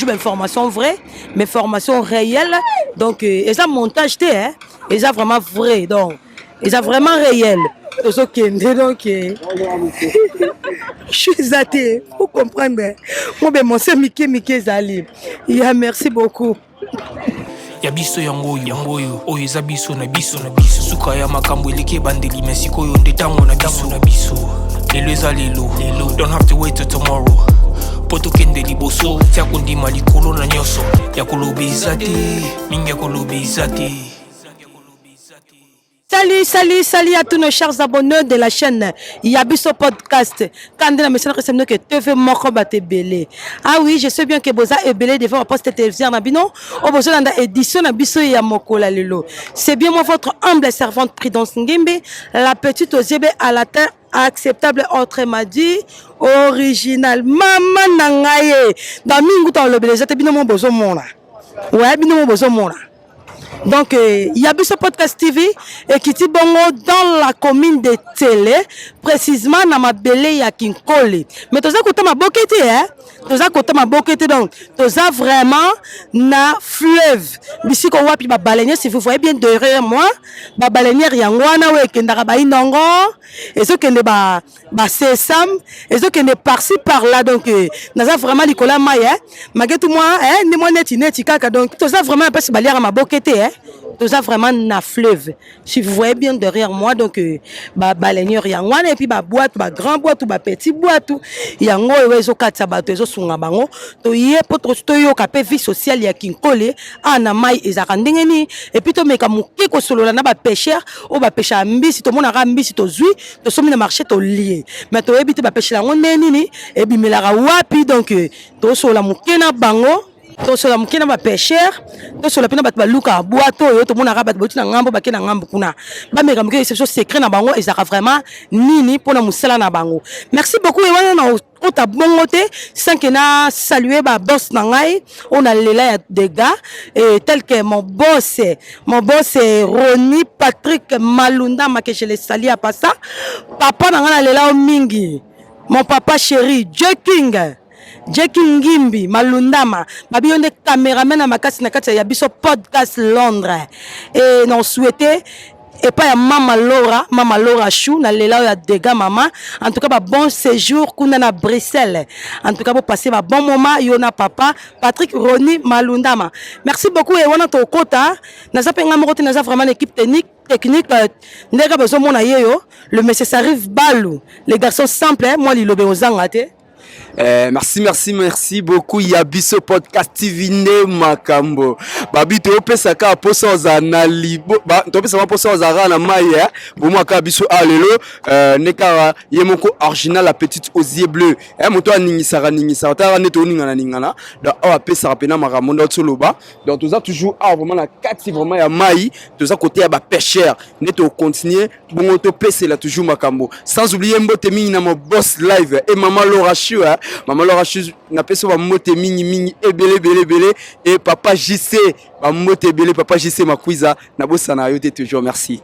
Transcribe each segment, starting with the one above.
toujours information vraie, mais formation réelle. Donc, et ça montage, hein, et ça vraiment vrai. Donc, et ça vraiment réel. Donc, je suis athée, vous comprenez. Moi, ben, mon c'est Mickey Zali. Merci beaucoup. Ya biso yango oyo eza biso na biso suka ya makambo eleki ebandeli me sikoyo nde ntango na biso lelo eza lelo don't have to wait till tomorrow po tokende liboso tia kondima likolo na nyonso ya koloba eza te mingi ya koloba eza te. Salut à tous nos chers abonnés de la chaîne Yabiso Podcast. Quand on a mentionné récemment que TV Moko Bate Belé. Ah oui, je sais bien que Boza est belé devant la poste télévision Nabino. Au besoin d'une édition Nabiso Yamoko la Lelo. C'est bien moi votre humble servante Prudence Ngimbe, la petite Oziebe à la terre acceptable autre m'a dit original maman nangaye. Dans mingu ta le belé, c'était bien mon besoin mon là. Ouais, bien mon besoin mon là. Donc, il y a ce podcast TV et qui est dans la commune de Télé, précisément dans ma belé ya Kinkole. Mais tu as côté ma bokete, hein? Tu as côté ma bokete, donc tu as vraiment na fleuve. Ici, qu'on voit puis ma baleinière, si vous voyez bien derrière moi, ma baleinière yangwana ouais kendara ba inongo, et ce qui est ba sesam, et ce qui est par-ci par-là. Donc, nous avons vraiment Nicolas Maï, hein? Maguette moi, hein? Ni moi neti kaka. Donc, tu as vraiment un peu ce balière à ma bokete, hein? Tout ça vraiment na fleuve. Si vous voyez bien derrière moi, donc baleinière yangwana et puis boîte, grand boîte ou petit boîte, yango ezo katsa bato ezo sunga bango. To yé poto to yo kapé vie sociale ya Kinkole ana mai ezaka ndengeni et puis to meka muke ko solola na ba pêcheur o ba pêcha mbisi to mona ra mbisi to zui to somi na marché to lié. Mais to ebité ba pêcher yango neni et bimelaka wapi donc to solola muke na bango. To sola mukina ba pêcheur to sola pina bat baluka boato yo to mona rabat botina ngambo bakena ngambo kuna ba meka muke c'est secret na bango ezaka vraiment nini pona musala na bango. Merci beaucoup et wana na ota bongote sans que na saluer ba boss na ngai on a lela ya dégâts et tel que mon boss Ronnie Patrick Malunda ma que je le salue à pas ça papa na ngana lela o mingi mon papa chéri Joking Jackie Ngimbi Malundama babionde caméraman à makasi na kati ya biso podcast Londres et non souhaité et pas ya mama Laura Chou na lela ya dégâts maman en tout cas ba bon séjour kuna na Bruxelles en tout cas pour passer ba bon moment yona papa Patrick Ronnie Malundama merci beaucoup et wana to kota naza penga moko te naza vraiment l'équipe technique ndeka besoin mona yeyo le monsieur Sarif Balou les garçons simples moi li lobe ozanga te. Merci beaucoup Yabiso Podcast TV ne makambo babi to pesa ka poso za na libo ba to pesa poso za na maye bo mo ka biso alelo ne ka yemoko original la petite osier bleu moto aningisa ta ne to ningana da o pesa rapena maramondo tsoloba donc tout ça toujours vraiment la kati vraiment ya mai tout ça côté ya ba pêcheur ne to continuer bon to pesa la toujours makambo sans oublier mbote mingi na mo boss live et maman Laura Chou maman Laura Chou na peso ba mote mingi ebele et papa JC ba mote ebele papa JC makwiza na bossa na yote toujours merci.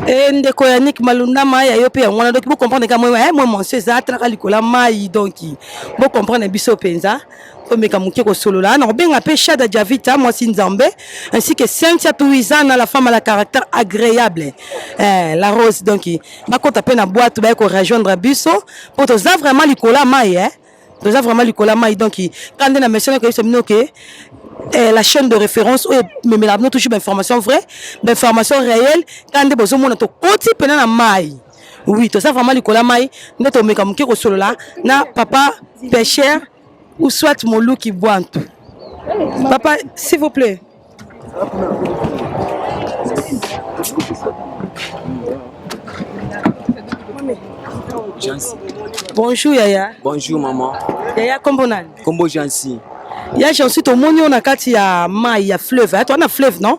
Et ndeko Yannick Malundama ya yo pe ngwana donc vous comprenez ka moi monsieur za traka likola mai donc vous comprenez biso penza to meka muke ko solola na benga pe Shada Javita moi Nzambe ainsi que Cynthia Touizana la femme à la caractère agréable la rose donc ba ko taper na boîte ba ko rejoindre biso pour to za vraiment likola mai to za vraiment likola mai donc quand on a mentionné que c'est que la chaîne de référence mais la toujours d'informations vraies d'informations réelles quand des besoins mon to koti pena na mai oui to ça vraiment likola mai ndeto meka muke ko solola na papa pêcheur ou soit mon loup qui boit en tout. Papa, s'il vous plaît. Bonjour Yaya. Bonjour maman. Yaya Kombonani. Kombo Jansi. Yaya j'ai ensuite au monio na kati ya mai ya fleuve. Toi on a fleuve non?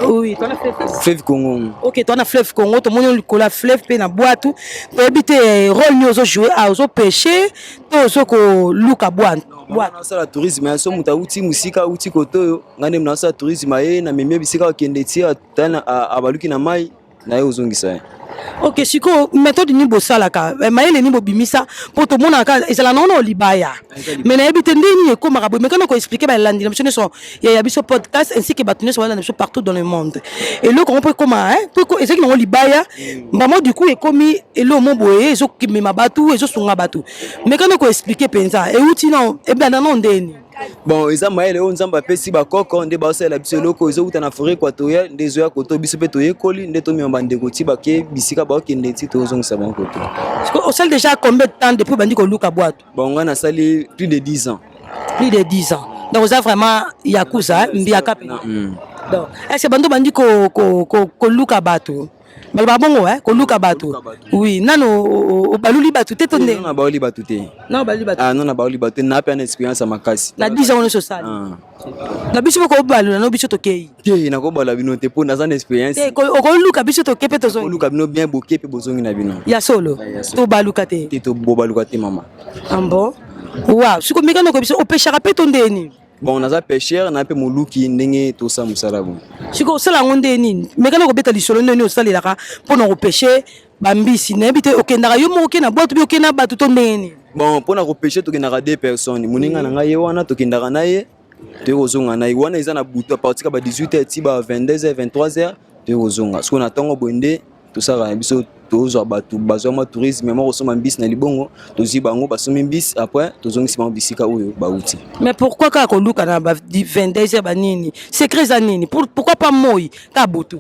Oui, toi on a fleuve. Fleuve Congo. OK, toi on a fleuve Congo, to monio likola fleuve pe na boit tout. To habiter rôle ni ozo jouer à ozo pêcher, to ozo ko luka boit. Voilà, ça la tourisme ya so muta uti musika uti koto ngane mnasa tourisme ye na memie bisika kende tia tana abaluki na mai naye ozongisa ye. Ok, siko méthode ni bosalaka mayele ni bobimisa po tomonaka ezala naona olibaya mais nayebi te ndeni ekomaka boye mekana koexplike balandi na biso nyonso ya biso podcast ainsi que bato nyonso balanda biso partout dans le monde eloko ngo mpo ekoma ezalaki nango libaya mbamo du coup ekomi elo mo boye ezokimema bato ezosunga bato mekana koexplike mpenza euti na ebanda no ndeni. Bon, eza mayele oyo nzambe apesi bakoko nde baosalela biso eloko ezowuta na forêt équatoriale nde ezoya koto biso mpe toyekoli nde tomema bandeko ti bake bisika baokende ti tozongisa bango koto. Osali déjà combien de temps depuis bandi koluka bwato? Bon, ngai nasali plus de 10 ans. Plus de 10 ans. Donc oza vraiment yakuza mbiaka pe. Donc est-ce que bando bandi koluka bato? Balba bongo koluka bato. Oui, nano baluli bato te tonde. Non na baoli bato te. Non baluli bato. Ah non na baoli bato na pe na expérience makasi. Na 10 ans on est social. Na biso ko balula no biso to kei. Te na ko bala bino te po na za expérience. Te ko luka biso to kepe to zo. Ko luka bino bien boké pe bozongi na bino. Ya solo. To baluka te. Te to bo baluka te mama. Ambo. Wow, siko mekano ko biso o pêchera pe tondeni. Bon, naza pêcheur na pe moluki ndenge to sa musala bon. Siko sala ngonde nini? Mekana ko beta lisolo nini osalelaka pona ko pêcher bambisi na bité okendaka yo mo okena boto bi okena batu to ndeni. Bon, pona ko pêcher to kendaka 2 personnes. Muninga na ngai wana to kendaka na ye. To kozonga na ye wana eza na butu a partir ba 18h ti ba 22h 23h to kozonga. Siko na tongo bonde to sala biso tozwa batu bazwa tourisme mo kosoma mbisi na libongo tozi bango basomi mbisi après tozongisi bango bisika oyo bauti. Mais pourquoi ka ko luka na ba 22h ba nini? Secret za nini? Pourquoi pas moi ka butu?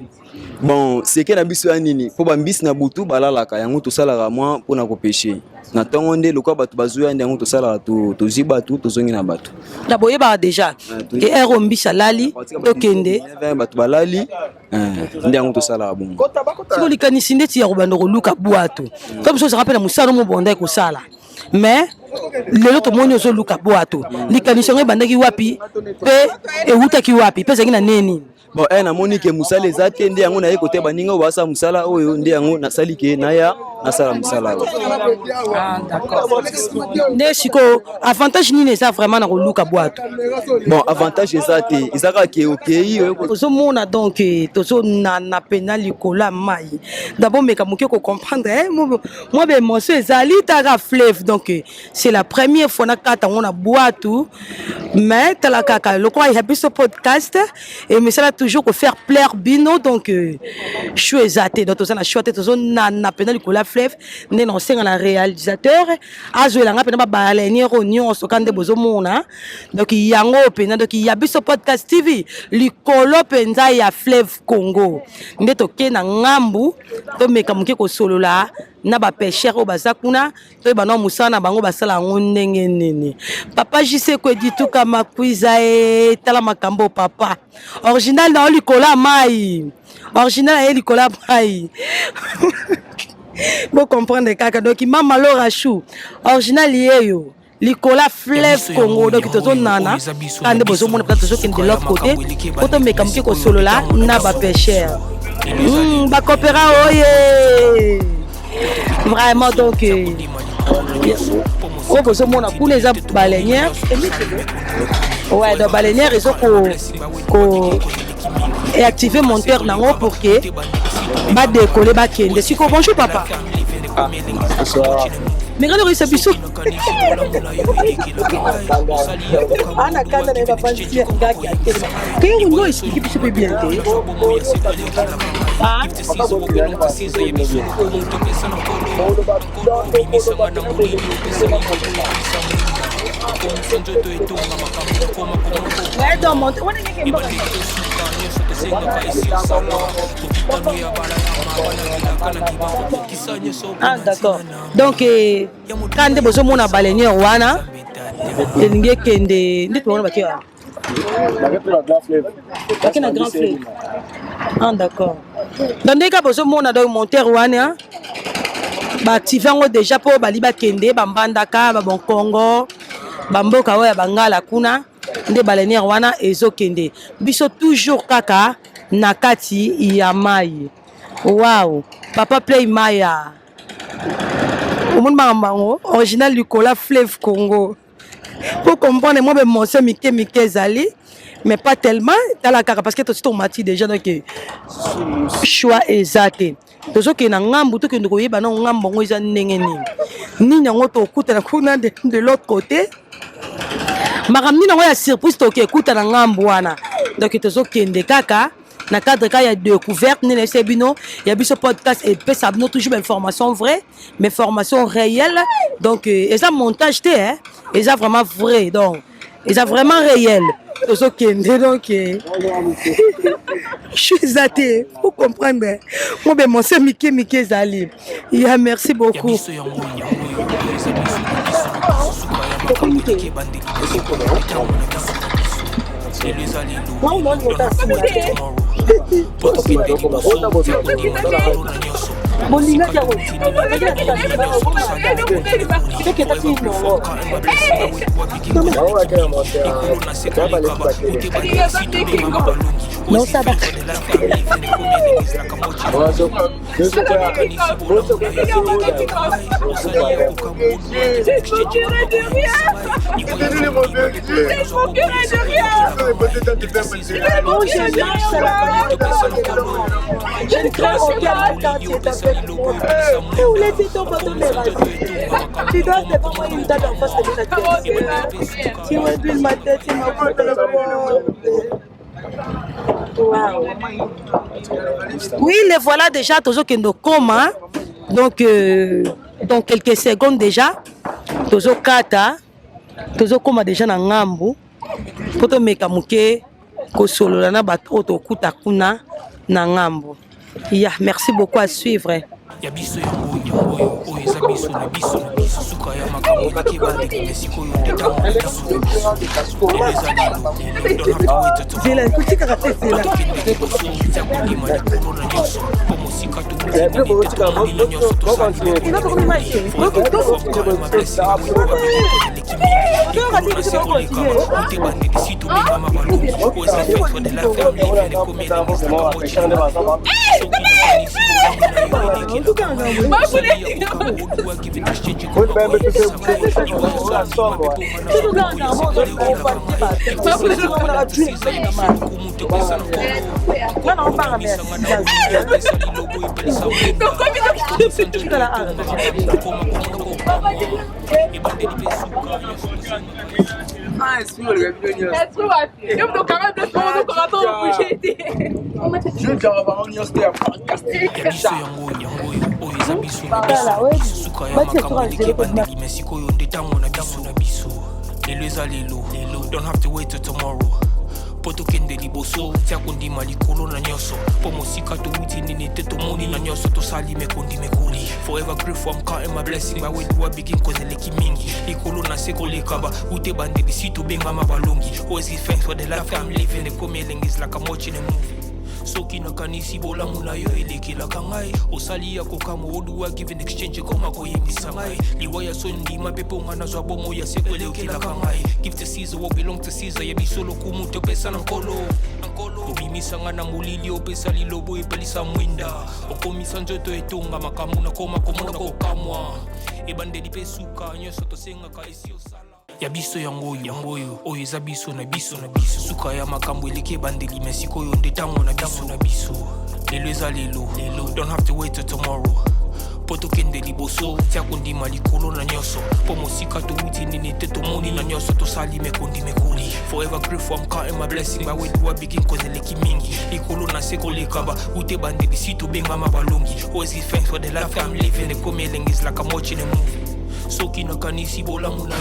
Bon, secret na biso ya nini? Po ba mbisi na butu balalaka yango to sala moi pona ko pêcher. Na tongo nde lokwa batu bazuya nde yango to sala tozi batu tozongi na batu. Da boye ba déjà. Et ero mbisa lali to kende. Batu balali nde yango to sala bongo. Siko likanisi ndeti ya kobanda koluka bwato. Comme ça rappelle musala mo bonda ko sala. Mais lelo to moni ozo luka bwato. Likanisi ngo bandaki wapi pe eutaki wapi pe zangi na neni. Bon, na moni ke musala ezate nde yango na ye kote baninga basa musala oyo nde yango nasali ke naya nasala musala. Ah d'accord. Ne siko avantage nini ça vraiment na koluka bwato? Bon, avantage ezate ezaka ke okei ozo mona donc tozo na pena likola mai. D'abord meka moke ko comprendre moi be monsieur ezali tara fleuve donc c'est la première fois na kata on a bwato mais tala kaka le quoi il y a ce podcast et mais ça toujours que faire plaire bino donc chou ezate donc tozo na chouette tozo na pena likola fleuve né non senga na réalisateur azoela nga pena ba balenier union sokande bozo mona donc yango pena donc il y a biso podcast TV likolo penza ya fleuve Congo nde toke na ngambu to meka muke ko solola na ba pêcheur o baza kuna to ba no musana bango basala ngo ndenge nini papa jise ko di tout kama kuiza e tala makambo papa original na likola mai original ya likola mai bon comprendre kaka donc mama Laura Chou original yeyo likola fleuve Congo donc tozo nana ande bozo mona peut tozo ken de l'autre côté auto meka muke ko solola na ba pêcheur ba coopéra oye vraiment donc oh bozo mona kuna eza baleinière ouais donc baleinière ils ont et activer monteur nango pour que ba décoller ba kende siko bonjour papa. Bonsoir. Mais quand on réussit à bisou ana kanda na papa ntia ngaki akema que on doit expliquer bisou bien ah ouais donc monte on est que ah d'accord donc quand de bozo mona baleinière wana elingi kende ndeti wana bakia na grand fleuve ah d'accord donc ndeka bozo mona donc monteur wana ba activer déjà pour bali ba kende ba mbandaka ba bon Congo ba mboka oya bangala kuna nde baleinière wana ezokende biso toujours kaka na kati ya mai. Wow, papa play maya. Au monde mamango original likola fleuve Congo. Pour comprendre, moi, mon soeur Mike Zali, mais pas tellement, dans la cara, parce que tu as dit déjà que choix exact. Tu sais que na ngambu to que nous voyons ba na ngambu ngo isa nengeni. Ni nyango to kuta na kuna de l'autre côté. Makamni na ya surprise to ke kuta na ngambu wana. Donc tu sais que ndé kaka na cadre ka ya découverte ni les bino, ya biso podcast et peut ça toujours information vraie, mais formation réelle. Donc et ça montage té hein, et ça vraiment vrai donc. Et ça vraiment réel. Donc, je suis athée. Pour comprendre. Moi, ben, mon soeur Mike Zali. Yeah, merci beaucoup. Non, ça va. Où les ton bâton de tu dois devant moi une date en face de ta tête. Tu m'as vu ma tête, tu m'as vu le wow. Oui, les voilà déjà, toujours que nous commun. Donc, dans quelques secondes déjà, toujours kata, toujours comme déjà na ngambu, pour te mettre muke, ko solo na bato to kuta kuna na ngambu. Yeah, merci beaucoup à suivre. Yabiso yango oyo eza biso na biso na biso suka ya makambo bakebandeli mesiko yo ndetango na biso Zela kutika katesela Don't have to wait till tomorrow. Poto kende liboso tia kundi malikolo na nyoso pomo sika to wuti nini teto moni na nyoso to sali me kundi me kuli forever grateful I'm counting my blessing my way do I begin cause leki mingi ikolo na seko lekaba ute bande bisitu benga mabalongi always give thanks for the life I'm living the coming is like I'm watching a movie soki na kanisi bola muna yo elekela kangai osali ya kokamo odu wa give in exchange koma ko yimisa mai liwaya sondi mapepo ngana zwa bomo ya sekwele okela kangai give to Caesar what belong to Caesar ya bisolo kumuntu pesa na nkolo obimisa ngana mulili opesa lilobo epelisa mwinda okomisa njoto etonga makamu na koma komona kokamwa ebande dipesuka nyoso to senga ka esi osala Yabiso yango oyo eza biso na biso na biso suka ya makambo eleke bandeli mesiko yo ndetango na biso lelo eza lelo don't have to wait till tomorrow poto kende liboso tia kondima likolo na nyoso po mosika to wuti nini te to moni na nyoso to sali me kondi me kuli forever grateful I'm counting my blessing by way do I begin cause leki mingi likolo na seko lekaba ute bandeli situ benga mabalongi always give thanks for the life I'm living the coming is like I'm watching a movie soki na kanisi bola muna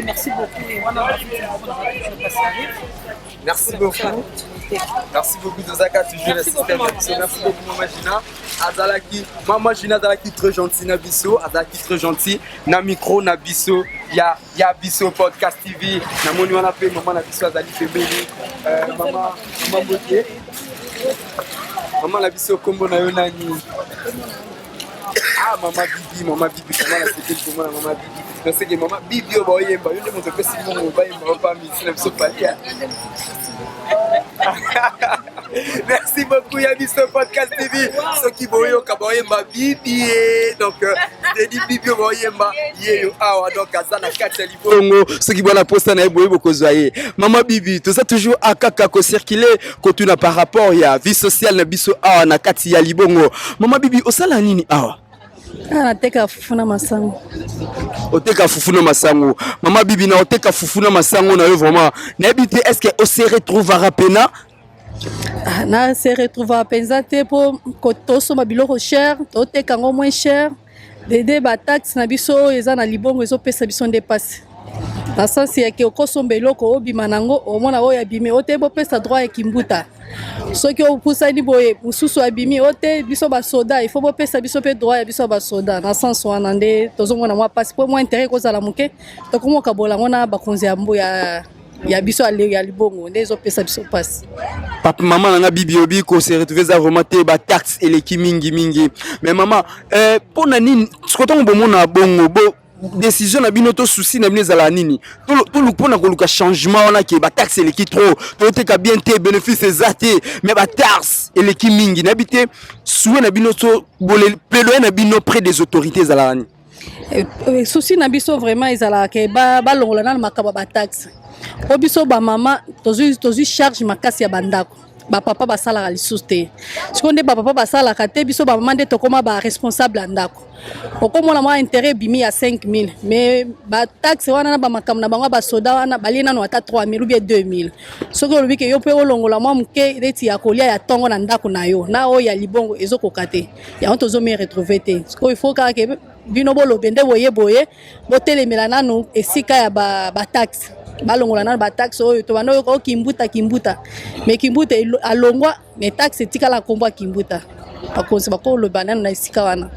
merci beaucoup. Merci beaucoup. Merci beaucoup Dozaka, toujours le système. Merci beaucoup Maman Gina. Azalaki, Maman Gina Azalaki très gentil na biso, Azalaki très gentil na micro na biso. Ya biso podcast TV. Na moni wana pe maman na biso Azali Febeli. Maman Botier. Maman la biso kombo na yo nani. Ah maman Bibi, comment la c'était comment maman Bibi. Je sais que maman Bibi au boyemba, yo ndemo topesi mo boyemba pas mi sina biso palia. Merci beaucoup, Yabiso Podcast TV. Ce qui voyait au Kaboyemba Bibi. Donc, c'est dit Bibi Boyemba. Donc, Azana Katsalibongo. Ce qui voit la poste en Eboye Bokozoye. Maman Bibi, tout ça toujours à Kakako circuler. Quand tu n'as par rapport à vie sociale, Nabiso Awa Nakati Yalibongo. Maman Bibi, au Salanini Awa. Nateka fufuna masango. Oteka fufuna masango. Maman Bibi, na oteka fufuna masango na yo vraiment. N'habite, est-ce qu'on se retrouvera pena? Na se retrouva penza te po kotoso mabiloko cher, toteka ngo moins cher. Dede ba taxe na biso eza na libongo ezo pesa biso ndepasi. Na sens ya ke okosomba eloko obima nango omona oyo abimi ote bo pesa droit ya kimbuta. Soki opusani boye mususu abimi ote biso ba soda il faut bo pesa biso pe droit ya biso ba soda. Na sens wana nde tozomona mwa passe po moins intérêt kozala muke tokomoka bola ngona bakonzi ya mbu ya biso ya libongo nde ezopesa biso pasi. Papa maman nanga bibi obi ko se retrouver za vraiment te ba taxe eleki mingi mais maman pona nini skotongo bomona bongo bo décision na bino to souci na bino zala nini to lupona ko luka changement wana ke ba taxe eleki trop to te ka bien te bénéfice ezate mais ba taxe eleki mingi na bité soué na bino to bolé plaidoyer na bino près des autorités zala nini souci na biso vraiment ezala ke ba longola na makaba ba taxe po biso ba mama tozu charge makasi ya bandako ba papa basalaka lisusu te sikoyo nde ba papa basalaka te biso ba mama nde tokoma ba responsable ya ndako okomona mwa intérêt bimi ya 5000 mais ba taxe wana na ba makambo na bango basoda wana balie nano ata 3000 ou bien 2000 soki olobi ke yo mpe olongola mwa moke neti ya kolia ya ntongo na ndako na yo na oyo ya libongo ezokoka te yango tozomie retrouve te sikoyo il faut kaka ke bino bolobe nde boye botelemela nano esika ya ba taxe balongola na ba taxe oyo to bando ko kimbuta mais kimbuta alongwa mais taxe tikala komba kimbuta bakonzi bakolo banana na esika wana.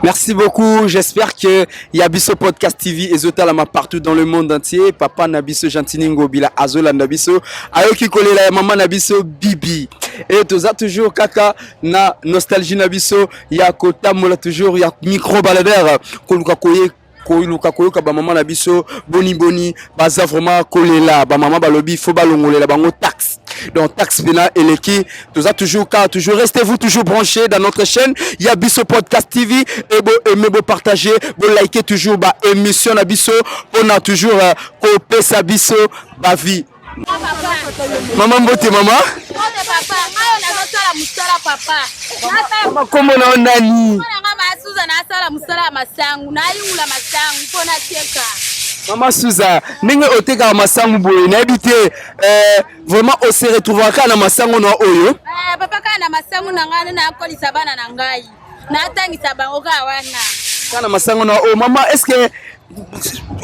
Merci beaucoup. J'espère que Yabiso Podcast TV et Zotalama partout dans le monde entier. Papa Nabiso Jantiningo Bila Azola Nabiso. Ayoki Kolela Maman Nabiso Bibi. Et tout ça toujours kaka na nostalgie Nabiso. Ya Kota Mola toujours ya micro baladeur. Koluka koye koiluka koyoka ba maman na biso boni baza vraiment kolela ba maman balobi faut balongolela bango taxe donc taxe pena eleki tout ça toujours restez-vous toujours branchés dans notre chaîne Yabiso Podcast TV et bo aimer bo partager bo liker toujours ba émission na biso on a toujours ko pesa biso ba vie. Maman mbote maman papa ngayo nazosala musala papa mama komo na nani Suza na sala musala masangu na yula masangu mpona teka Maman Suza ninge oteka masangu boye na habité vraiment on se retrouver kana masangu na oyo papa kana masangu na ngana na kolisa bana na ngai na tangisa bango ka wana kana masangu na oyo mama est-ce que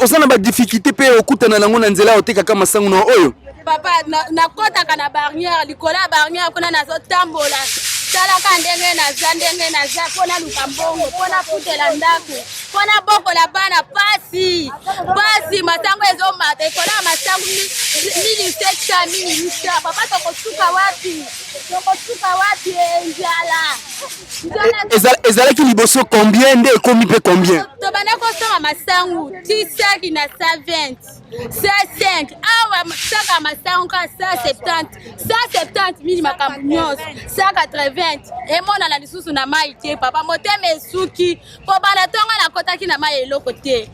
osana ba difficulté pe okutana nango na nzela oteka kama masangu na oyo papa na kota kana barrière likola barrière kuna nazo tambola talaka ndenge na za pona lukambongo pona futela ndako pona bokola bana pasi masango ezomata ikola masango mili sekta mili misa papa tokosuka wapi njala ezalaki liboso combien nde ekomi pe combien tobanda kosonga masango 10 na 120 105 awa saka masango ka 170 mili makambo nyonso 180 emona na lisusu na mai te papa motema esuki po bana tonga na kotaki na mai eloko te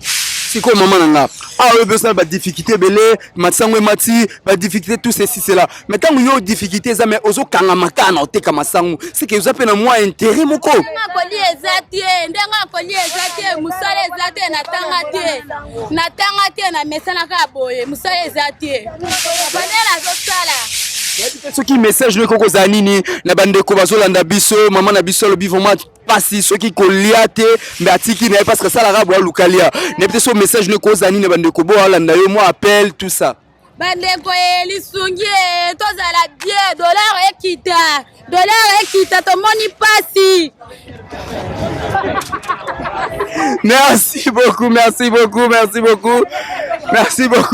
siko maman nanga oyo besoin ba difficulté belé matsango mati ba difficulté tout ceci cela mais tant yo difficulté za mais ozo kanga makana oteka masango c'est que vous appelez moi intérêt moko ndenga koli ezate musala ezate na tanga te na mesana ka boye musala ezate banela zosala soki message ne koko za nini na bandeko bazolanda biso maman na biso lobi vraiment pasi soki kolia te mais atiki na parce que ça la rabo lukalia ne peut-être so message ne koza nini na bandeko bo alanda yo moi appel tout ça bandeko lisungi tozala bien dollar ekita tomoni pasi. Merci beaucoup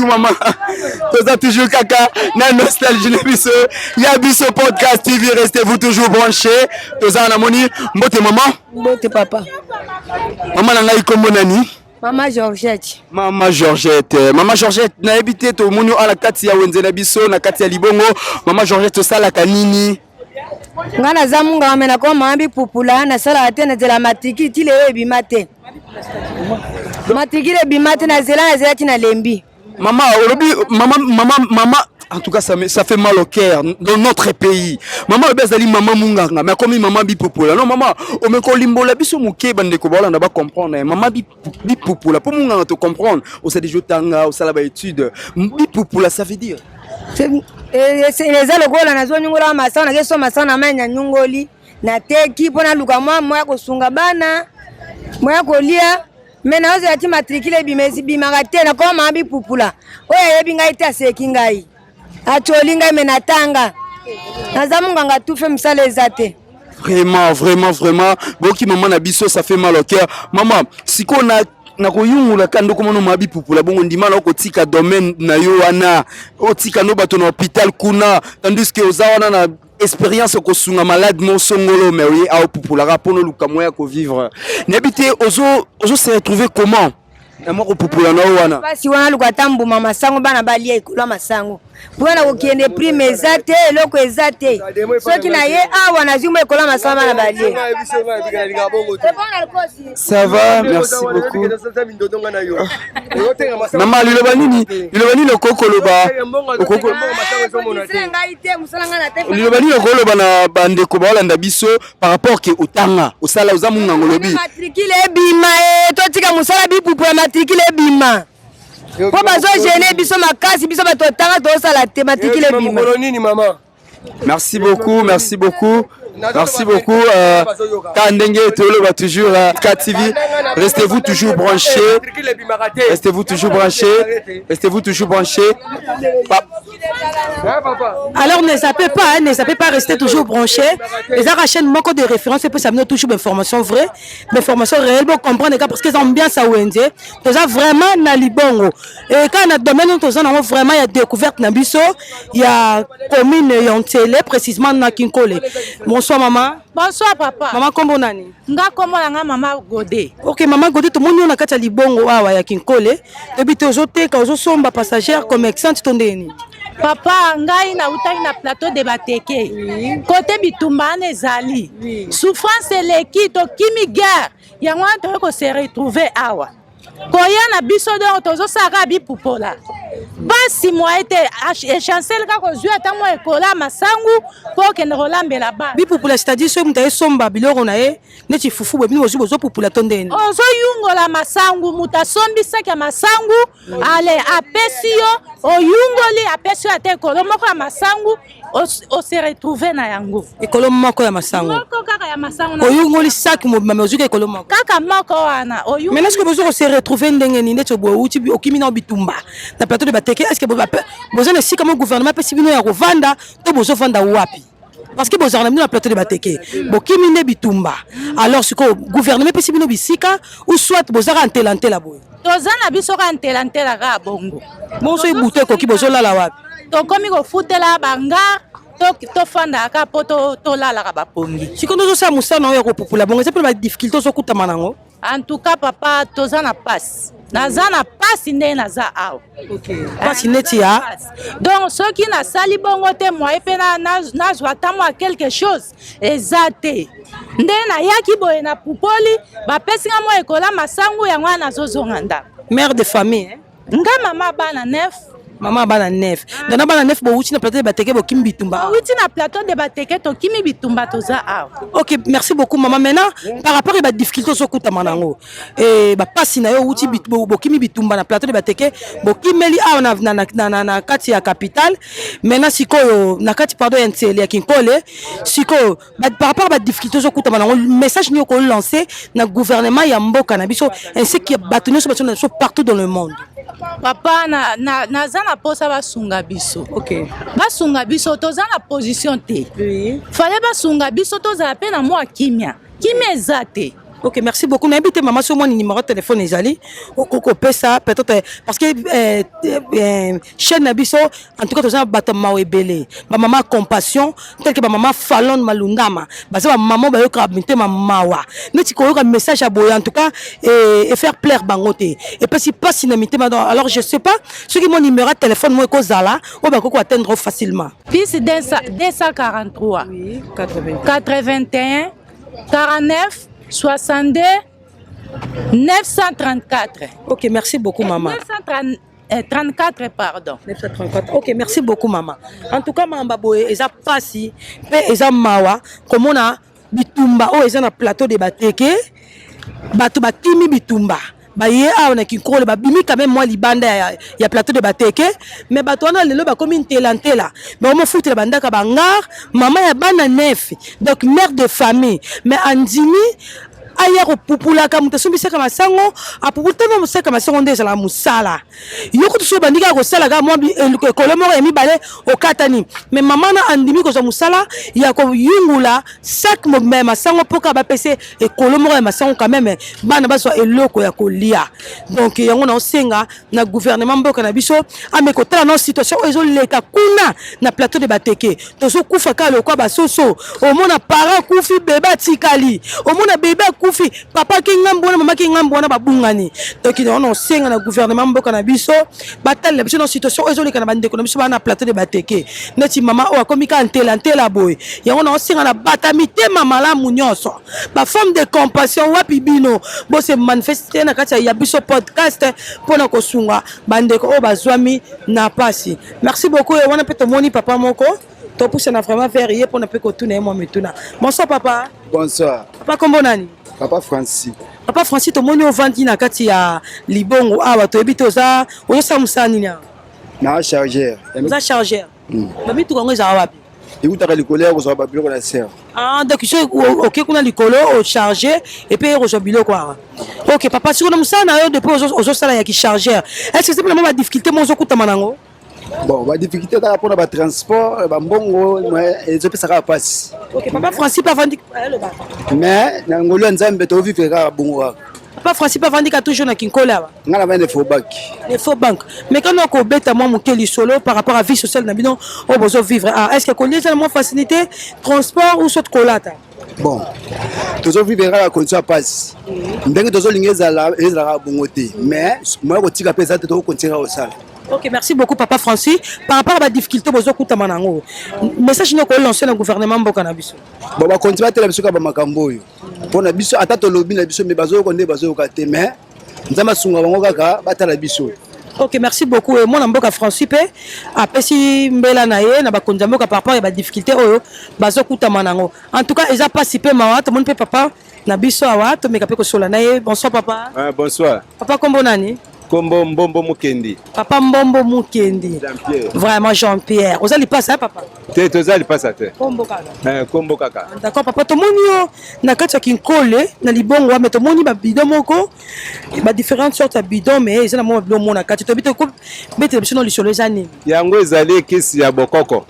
maman. Tout ça toujours kaka na nostalgie biso Yabiso Podcast TV restez-vous toujours branchés. Tout ça na moni mbote maman Mbote papa. Maman na ngai kombo nani? Maman Georgette. Maman Georgette na habité to monyo ala kati ya wenze na biso na kati ya libongo. Maman Georgette sala kanini? Ngana zamunga amena ko mambi pupula na sala atena de la matiki tile ebimate. Matiki le bimate na zela tina lembi. Maman, en tout cas, ça fait mal au cœur dans notre pays. Maman, le bezali maman munganga, mais comme maman bipupula. Non, maman, on me colimbo la biso muke bande ko bala na ba comprendre. Maman bipupula, pour munganga te comprendre. On sait des jotanga, on sait la étude. Bipupula, ça veut dire. C'est les alogola na zo nyungula masana keso masana manya nyungoli na teki pona luka moya kosunga bana moya kolia. Mena ozo yati matricule bimezi bimagate na ko mambi pupula. Oya yebi ngai ta seki ngai. Atoli ngai menatanga. Nazamunga ngatufe msale ezate. Vraiment. Boki maman na biso ça fait mal au cœur. Maman, siko na koyungula kando komono mabi pupula bongo ndima na kotika domaine na yo wana. Otika no bato na hôpital kuna tandis que ozawana na expérience ko sunga malade mon songolo mais oui a pupula rapono luka moya ko vivre. N'habité ozo se retrouver comment? Na moko pupula na wana. Basi wana luka tambu mama sango bana balia ikula masango. Bwana kokiende prime ezate eloko ezate. Soki na ye awa na zimba ikula masango bana balia. Ça va, merci beaucoup. Maman liloba nini lokoko loba. Liloba nini lokoko loba na bande ko balanda biso par rapport ke otanga osala ozamunga ngolobi. Matricule ebima totika musala bipupu matricule ebima. Po bazo gêner biso makasi biso bato tanga to sala te matricule ebima. Merci beaucoup. Kandenge Tolo va toujours KTV. Restez-vous toujours branchés. Alors ne zappez pas, restez toujours branchés. Les chaîne manque de référence peut s'amener toujours d'informations vraies, d'informations réelles pour comprendre parce qu'ils ont bien ça Wendy. Nous avons vraiment na libongo. Et quand on a domaine nous avons vraiment il y a découverte na biso, il y a commune Yontele précisément na Kinkole. Bonsoir maman. Bonsoir papa. Maman kombo nani? Nga kombo nga mama Godé. OK maman Godé tout monde na kati libongo awa ya Kinkole. Depuis tozote ka ozosomba passagère comme excellent tondeni. Papa ngai na utaki na plateau de bateke. Côté bitumba nezali. Souffrance eleki to kimi guerre. Yango to ko se retrouver awa. Koya na biso do tozo saka bi pupola. Basi moi été chancel ka ko zua ta mo ekola masangu pour que ne rolambela ba. Bi pupola c'est-à-dire so mutaye somba biloko na ye neti fufu bwe bino bozo pupola tondeni. Ozo yungola masangu mutasombi saka masangu ale apesio oyungoli apesio ate kolo moko ya masangu o se retrouver na yango. Ekolo moko ya masangu. Moko kaka ya masangu. Oyungoli sac mo mamezuka ekolo moko. Kaka moko wana oyungoli. Mais est-ce que bozo se retrouver ndenge ni neti bo uti okimi na bitumba na plateau de bateke est-ce que bozo ne si comme gouvernement pesi bino ya kovanda to bozo vanda wapi? Parce que bozo na bino na plateau de bateke bokimi ne bitumba alors ce que gouvernement pesi bino bisika ou soit bozo rantelante la boy. Tozana biso rantelante la ga bongo. Bonso ibute ko ki bozo la la wapi? To komi ko futela banga to fanda ka poto to la la ba pongi. Sikondo zo sa musana oyo ko popula bongo c'est pour la difficulté zo kuta manango. En tout cas papa tozana passe. Nazana passe nde naza aw. OK. Passe neti ya. Donc ceux qui na sali bongo te moi pe na jwa ta moi quelque chose ezate. Nde na yaki boye na pupoli ba pesinga mo ekola masangu yango na zozonga nda. Mère de famille hein. Nga mama bana 9. Maman bana 9. Dana bana 9 bo uti na plateau de bateke bo kimi bitumba. Uti na plateau de bateke to kimi bitumba toza aw. OK, merci beaucoup maman. Maintenant par rapport à la difficulté so kuta manango. Et ba pasi na yo uti bo kimi bitumba na plateau de bateke bo kimeli aw na kati ya capitale. Maintenant sikoyo na kati pardon NTL ya Kinkole. Sikoyo par rapport à la difficulté so kuta manango message ni ko lancer na gouvernement ya mboka na biso ainsi que batonyo so partout dans le monde. Papa naza na posa basunga biso. OK. Basunga biso toza na position te. Oui. Fallait basunga biso toza pe na moi kimia. Kimia ezate. Ok, merci beaucoup. N'habitez maman sur mon numéro de téléphone Ezali. Ça peut-être parce que chaîne Nabiso en tout cas tous battement ebele. Ma maman compassion tel que ma maman Fallon Malundama. Parce que ma maman ba yoka binte maman wa. Neti ko yoka message à boy en tout cas et faire plaire bangote. Et puis si pas sinamité alors je sais pas ceux qui mon numéro de téléphone moi ko zala ou ba ko atteindre facilement. Plus 243 Oui, 81 49 62 934. Ok, merci beaucoup maman. 934 pardon. 934. Ok, merci beaucoup maman. En tout cas maman boye eza pasi pe eza mawa comme on a bitumba o eza na plateau de bateke bato batimi bitumba baye awa na kinkole babimi quand même moi libanda ya plateau de bateke mais bato wana lelo ba comme telantela mais on me foutre la bandaka bangar maman ya bana neuf donc mère de famille mais andimi aya ko pupula ka muta sombi seka masango apuputa mo seka masango ndeza la musala yoko to so bandika ko sala ka mo kolomoro emi bale okatani mais maman na andimi ko so musala ya ko yungula sak mo masango poka ba pese e kolomoro masango quand même bana ba so eloko ya kolia donc yango na osenga na gouvernement mboka na biso ameko tala na situation ezo leka kuna na plateau de bateke to so kufa ka lokwa ba soso o mona parent kufi bébé tikali o mona bébé kufi papa ki ngambo na mama ki ngambo na babungani donc on senga na gouvernement mboka na biso batale biso na situation ezoleka na bandeko na biso na plateau de bateke neti mama o akomika antela boy yango na senga na batamite mama la munyoso ba femme de compassion wapi bino bo se manifester na kati ya biso podcast pona ko sunga bandeko o bazwami na pasi merci beaucoup et wana peto moni papa moko to pousse na vraiment vers hier pona pe ko tuna moi metuna bonsoir papa. Bonsoir. Papa kombo nani? Papa Francis. Papa Francis to moni ovandi na kati ya libongo awa to ebito za osa musani nya Na chargeur. za chargeur babi tu kongo za wapi Ikutaka likolo ko so ba biloko na serre. ah donc je OK kuna likolo au charger et puis rejo biloko awa OK papa si kuna musana yo depuis ozo sala ya ki chargeur est-ce que c'est vraiment la difficulté mo zo kuta manango Bon, ba difficulté ta pour ba transport ba mbongo ezo pesa ka passe. OK papa Francis pas vandi Mais na ngolo nzambe to vivre ka bongo. Papa Francis pas vandi ka toujours na kinkola awa Ngala ba ne faux bac. les faux banques mais quand on ko beta moi mokeli solo par rapport à vie sociale na bino o bozo vivre ah est-ce que ko lié moins facilité transport ou soit colata Bon, tozo vivre ka condition passe. Ndenge tozo lingeza la bongo te. Mais moi ko tika pesa te to continuer au sala. OK, merci beaucoup Papa Francis. Par rapport à la difficulté bozo kuta manango. Message nous ko lancer le gouvernement mboka na biso. Bon ba continuer tele biso ka ba makambo yo. Pona biso ata to lobi na biso me bazo ko nde bazo ka te mais nzama sunga bango kaka batala biso. OK, merci beaucoup. Et moi mboka Francis pe apesi mbela na ye na ba konza mboka par rapport à la difficulté oyo bazo kuta manango. En tout cas, ils a participé mawa to mon pe papa na biso awa to meka pe ko sola na ye. Bonsoir papa. Bonsoir. Papa kombo nani? Kombo Mbombo Mukendi. Papa Mbombo Mukendi. Jean-Pierre. Vraiment Jean-Pierre. Vous allez passer papa. Tozali pasa te. Kombo kaka. Kombo kaka. D'accord papa to moni yo na kati ya kinkole na libongo wa meto moni ba bidon moko ba différentes sortes de bidon mais ezana mo bidon mona kati to bito ko bete biso no lisolo ezani. Yango ezali kisi ya bokoko.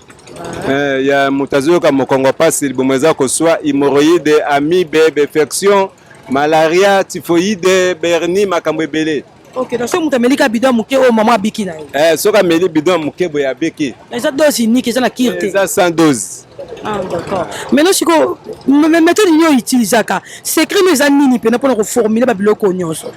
Ya mutazo ka mokongo pasi libomeza ko soit hémorroïde, amibe, infection, malaria, typhoïde, berni makambo ebele. OK, donc ce muta melika bidon muke o mama biki na yo. Soka meli bidon muke boya beki. Eza dose unique eza na kirte. Eza 100 doses. Ah d'accord. Maintenant siko méthode nyo utilisaka. Secret nous anini pena pour reformuler ba biloko nyonso.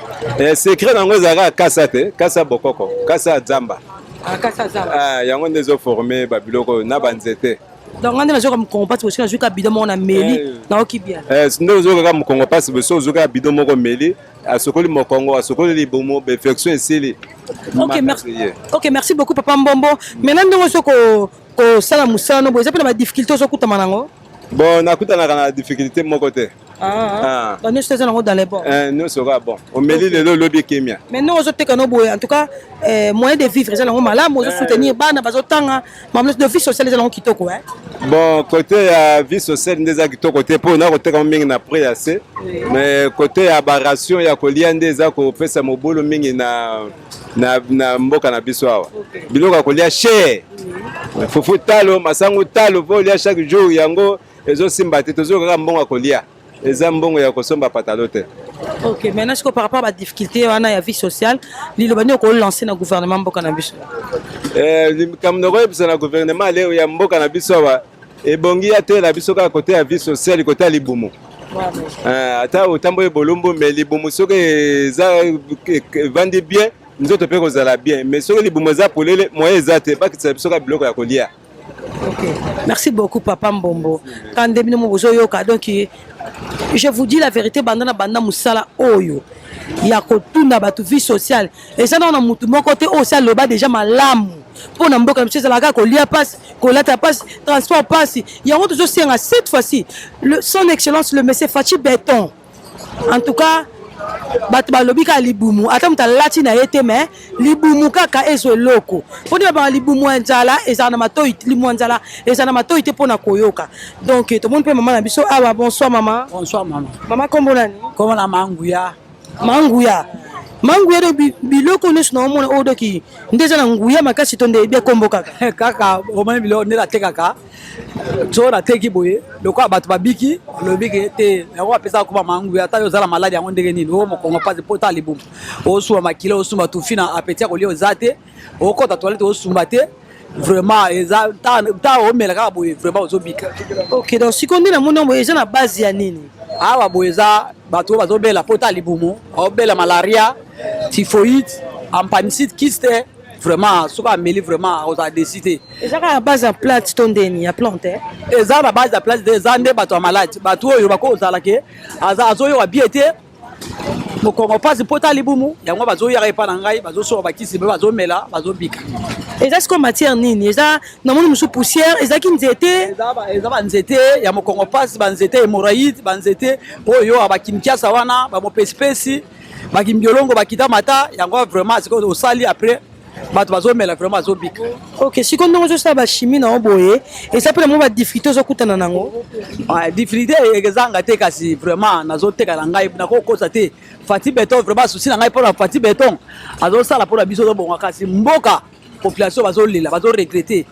Secret nango ezaka kasa te, kasa bokoko, kasa zamba. Ah kasa zamba. Yango ndezo former ba biloko na banzete. Donc on a comme compas parce que je suis bidon mon meli na oki bien. Sinon zo ka mukongo passe beso zo ka bidon moko meli asokoli mokongo asokoli libomo perfection esili. OK, merci. OK, merci beaucoup papa Mbombo. Maintenant ndongo soko ko sala musano bo ezapela ba difficulté zo kuta manango. Bon nakuta na difficulté moko te. Dans nous sommes dans les bons. Nous sera bon. On met le lobby kémia. Mais nous autres en tout cas moyen de vivre ils allons malade, moi soutenir bana bazotanga, mais de vie sociale ils allons kitoko hein. Bon côté vie sociale ndeza kitoko te pour na côté comme mingi na prix assez. Mais côté aberration ya kolia ndeza ko pesa mobolo mingi na mboka na biso awa. Biloko kolia cher. Fufu talo masango talo volia chaque jour yango ezo simba te tozo kaka mbongo kolia. eza mbongo ya kosomba patalo te. Ok, maintenant est-ce que par rapport à la difficulté on a la vie sociale, l'ilobani ko lancer na gouvernement mboka na biso. Comme nous voyons na gouvernement leo ya mboka na biso ba ebongi ate na biso ka côté ya vie sociale côté ya libumu. Ata otambo e bolombo mais libumu soki eza vandi bien nzoto pe kozala bien mais soki libumu eza polele moyen eza te bakitisa biso ka biloko ya kolia. Ok, merci beaucoup Papa Mbombo. Quand débino mo bozo yoka donc je vous dis la vérité bandana banda musala oyo ya kotunda batu vie sociale et ça dans mutu moko te o ça loba déjà malamu pour na mboka mcheza la ko lia passe ko lata passe transport passe il y a toujours c'est cette fois-ci son excellence le monsieur Fachi Béton en tout cas bato balobi ka libumu ata muta lati na yete mais libumu kaka ezo loko poni ba libumu nzala ezana matoi limu nzala ezana matoi te pona koyoka donc to monde pe maman na biso awa bonsoir maman. Bonsoir maman. Maman kombo nani? Kombo na Manguya. Manguya de biloko nesu na omona odo ki ndeza na nguya makasi tonde bia kombo kaka kaka omani biloko ndela te kaka so na teki boye loko bato babiki lobiki te yango apesa kuma Manguya ta yo zala maladi yango ndenge nini o mokongo pasi pota libumu o suwa makila o suma tufina apetia ko lio zate o kota toilette o sumba te vraiment eza ta o mela kaka boye vraiment ozobika. OK donc sikondi na mono boye eza na base ya nini awa boye eza bato bazobela pota libumu obela malaria typhoïde ampanicite kyste vraiment soka ameli vraiment aux a décidé eza ka base ya plate tondeni ya plante eza na base ya plate de zande bato ya malade bato oyo bako ozala ke azoyo biete mokongo pasi pota libumu yango bazoyaka epa na ngai bazosoka bakisi bazomela bazobika eza siko matière nini eza na moni musu poussière eza ki nzete eza banzete ya mokongo pasi banzete hémorroïde banzete oyo abakimkiasa wana bamopesipesi bakimbiolongo bakita mata yango vraiment siko osali après bato bazomela vraiment bazobika. OK siko ndongo ozosala bachimie na oboye eza mpe na mo badifficulté ozokutana nango difficulté ezanga te kasi vraiment nazoteka na ngai nakokosa te Fachi Béton vraiment souci na ngai mpona Fachi Béton azosala mpona biso ozobonga kasi mboka population bazolela bazoregrete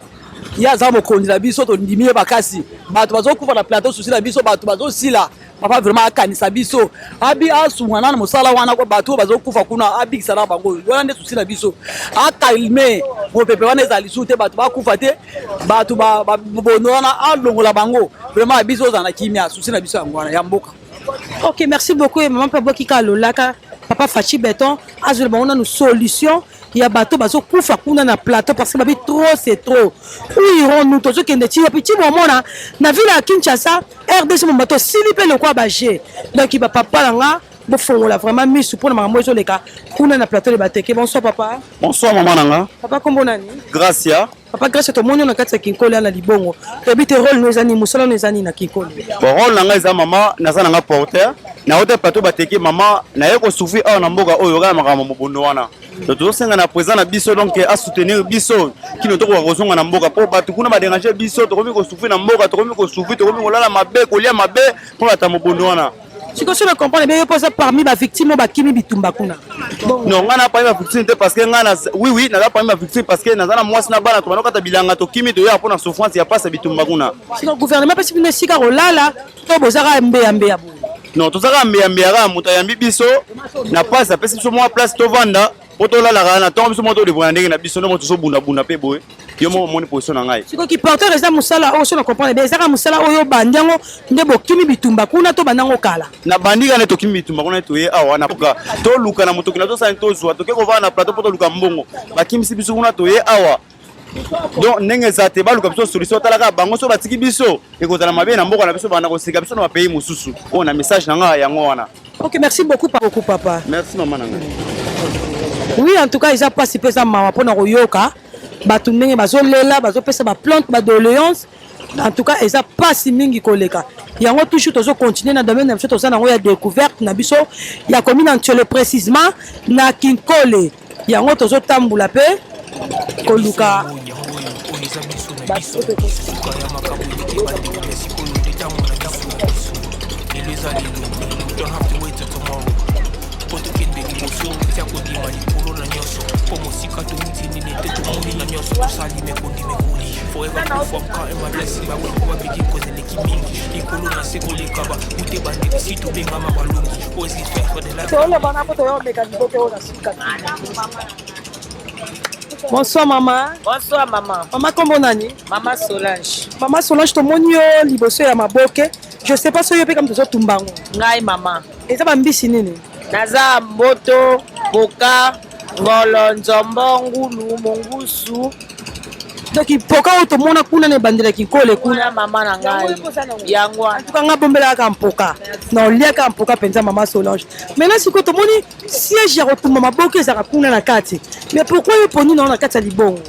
ye aza mokonzi na biso tondimi ye bakasi bato bazokufa na plateau souci na biso bato bazosila papa vraiment akanisa biso abi asungana na mosala wana ko bato bazokufa kuna abikisa na bango wana nde souci na biso akalme mopepe wana ezali su te bato bakufa te bato babono wana alongola bango vraiment biso ozana kimia souci na biso yango wana ya mboka. OK merci beaucoup et maman Pabo Kika Lolaka Papa Fachi Béton azul ba on a une solution il y a bateau bazo kufa kuna na plateau parce que babi trop c'est trop où iront nous tozo kende ti petit moment na ville à Kinshasa RDC mon bateau silipe le quoi bagé donc il va papa langa bo fongola vraiment mis pour na maman zo leka kuna na plateau le bateke. Bonsoir papa. Bonsoir maman nanga. Papa kombo nani? Gracia. Papa Gracia to monyo na kati ya Kinkole na libongo ebite rôle no ezani musala no ezani na Kinkole rôle nanga eza mama naza nanga porteur na ote plateau bateke mama na yeko souffrir awa na mboka oyo ga makambo mobondo wana to senga na présent na biso donc à soutenir biso kino to ko kozonga na mboka po batu kuna ba déranger biso to komi ko souffrir na mboka to komi ko souffrir to komi ko lala mabe ko lia mabe po ata mobondo wana siko so na comprendre bien yo parmi ba victime ba kimi bitumba kuna non ngana parmi ba victime parce que ngana oui na parmi ba victime parce que nazana mwasi na bana to banokata bilanga to kimi to ya pona souffrance ya pasa bitumba kuna siko gouvernement pesi bino sika rolala to bozaka mbe ya non to saka mbe ya muta ya biso na pasa pesi so mo place to vanda poto la na to biso mo to de ndenge na biso no mo to so bunda pe boye yo mo moni position na ngai siko ki porteur eza musala o so na comprendre bien eza musala oyo bandango nde bokimi bitumba kuna to bandango kala na bandika ne to kimi bitumba kuna to ye awa na buka to luka na moto kina to sa to zwa to ke ko va na plateau poto luka mbongo bakimi biso kuna to ye awa donc ndenge zate ba luka biso solution talaka bango so batiki biso ekozala mabe na mboka na biso bana ko sika biso na pays mususu on a message na nga yango wana. OK merci beaucoup papa. Merci maman nanga. Oui en tout cas ils a participé ça maman pona koyoka bato ndenge bazolela bazopesa ba plante ba doléance en tout cas eza pasi mingi koleka yango toujours tozo continuer na domaine na biso toza nango ya découverte na biso ya commune Antiolo précisément na Kinkole yango tozo tambula pe koluka don't have to wait till tomorrow. Poto kende liboso, tia kodima likolo na nyoso. Pomo sika to miti nini te to moni na nyoso. Kusali mekodi mekodi. forever grateful. I'm counting my blessings. But when I begin cause the keeping Ikolo na seko le kaba ute bande si to benga mabalungi. Always is fair for the life. Bonsoir maman. Bonsoir maman. Maman comment nani? Maman Solange. Maman Solange to monio liboso ya maboke. Je sais pas si yo pe comme tozo tumbango. Ngai maman. Eza ba mbisi nini? Naza mboto, boka, ngolo, nzombo, ngulu, mongusu. Donc poka oto mona kuna ne bandela kikole kuna mama na ngai. Yangwa. Tuka nga bombela ka mpoka. Na olia ka mpoka penza maman Solange. Maintenant si ko to moni siège ya rotumba maboke za kuna na kati. Mais pourquoi yo poni na kati ya libongo?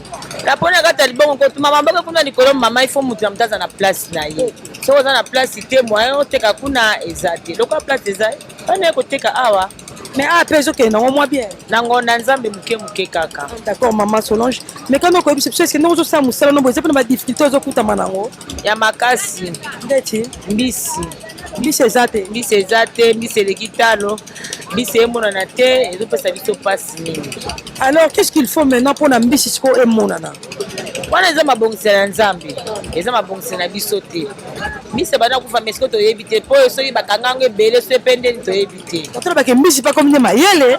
La poni na kati ya libongo ko tuma maboke kuna likolo mama il faut mutu mtaza na place na ye. So oza na place te moyen oteka kuna ezate. Lokwa place ezate. Bana ko teka awa. Mais ah peso ke na moi bien. Nango na nzambe muke kaka. D'accord maman Solange. Mais quand on ko biso est-ce que nous ça musala no boze pe na difficulté ozo kuta manango. Ya makasi. Ndeti mbisi. Mbisi ezate. Mbisi ezate, mbisi lekitalo. Mbisi emonana te, ezopesa biso pasi nini. Alors qu'est-ce qu'il faut maintenant pour na mbisi siko emonana? Wana eza mabongisela ya nzambe. Eza mabongisela na biso te. Mbisi bana kufa mesiko toyebi te po soki bakangango ebele so ependeli toyebi te. Otala ba ke mbisi pa comme ne mayele.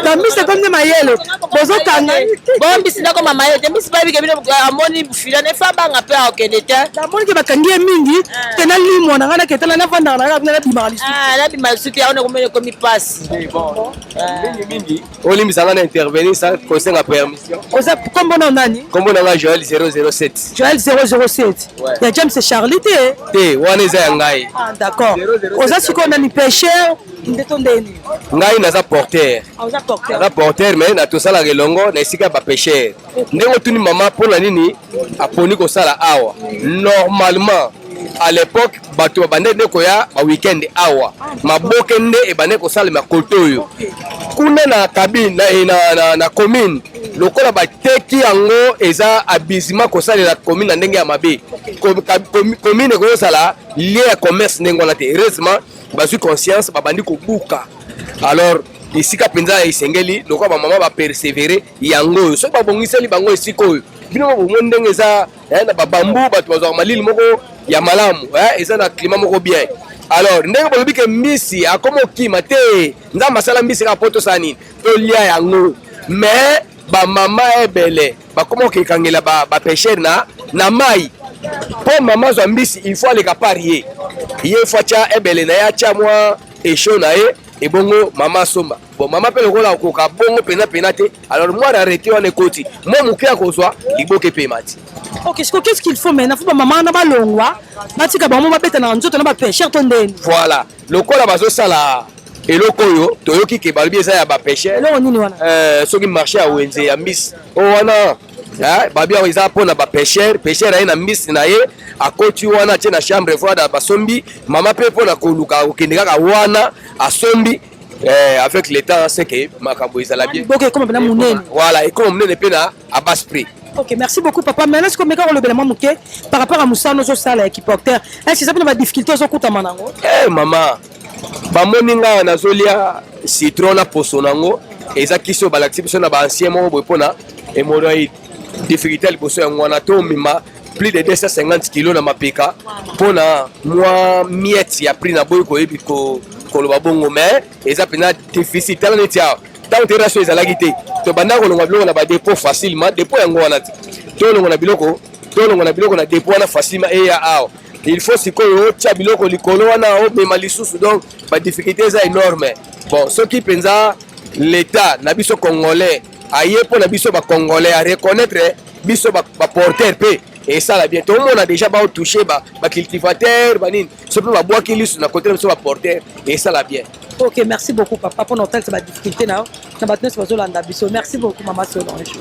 La mbisi comme ne mayele. Bozo kanga. Bon mbisi ndako mama yete mbisi ba bike bino amoni bufila ne fa banga pe akende te. La moni ke bakangi mingi tena limo na ngana ketala na vanda na bimali. Ah la bimali suki aone komene komi passe. Bon. Mingi. Olimbisa ngana intervenir ça conseil la permission. Oza kombo na nani? Kombo na Joël 007. Joël 007. Ya James Charlie te. Te wana eza ya ngai. Ah d'accord. Oza siko na ni pêcheur ndeto ndeni. Ngai naza porteur. Oza porteur. Naza porteur mais na tosala gelongo na esika ba pêcheur. Ndenge tuni mama pona nini aponi ko sala awa. Normalement à l'époque bato bande ndeko ya ba weekend awa. Maboke nde e bande ko sala makotoyo. Kuna na cabine na commune lokola bateki yango eza abisima kosala la commune ndenge ya mabe commune ko sala lié à commerce ndenge wana te heureusement bazui conscience babandi ko buka alors isika penza isengeli lokola ba mama ba persévérer yango so ba bongiseli bango isiko bino bo ndenge eza na babambu bato bazwa malili moko ya malamu eza na climat moko bien. Alors ndenge bolobi ke mbisi akomo kima te nza masala mbisi ka poto sanini to lia yango mais ba mama ebele ba komo ke kangela ba pêcheur na mai po mama zo mbisi il faut aller parier ye facha ebele na ya cha mwa esho na ye et bongo mama somba bon mama pe lokola ko ka bongo pena te alors moi arrêter on ekoti moi mukia ko swa liboke pe mati. OK, qu'est-ce qu'il faut maintenant? Faut ba maman na ba longwa batika ba mama beta na nzoto na ba pêcheur to ndeni. Voilà lokola bazo sala eloko yo toyoki ke balbi eza ya ba pêcheur eloko nini wana soki marché ya wenze ya mbisi o wana babi awo eza mpona ba pêcheur aye na mbisi na ye akoti wana tie na chambre froide basombi mama pe mpona koluka kokende kaka wana asombi avec le temps c'est que makambo ezala bien voilà et comme munene pe na à bas prix. OK, merci beaucoup papa. Maintenant est-ce que meka ko lobela mamuke par rapport à musano zo sala équipe porteur est-ce que ça peut ba difficulté zo kuta manango maman bamoni nga nazolia citron na poso nango eza kisi oyo balakisi biso na baancien moko boye mpona hémorroïde difficulté ya liboso yango wana to mema plus de 250 kilo na mapeka mpona mwa miette ya prix na boyi koyebi koloba bongo mais eza mpena déficit tala neti awa ntango te ratio ezalaki te tobanda kolonga biloko na badépôt facilement dépôt yango wana te tolonga na biloko na dépôt wana facilement eya awa il faut sikoyo otia biloko likolo wana omema lisusu donc badifficulté eza énorme. Bon soki mpenza l'état na biso congolais aye mpo na biso bacongolais a reconnaître biso baporteur mpe esala bien tomona déjà baotouche bacultivateur banini so mpe babwaki lisu na côté na biso baporteur esala bien. OK, merci beaucoup papa pour notre texte ba difficulté na bato nyonso bazolanda biso. Merci beaucoup maman Solange.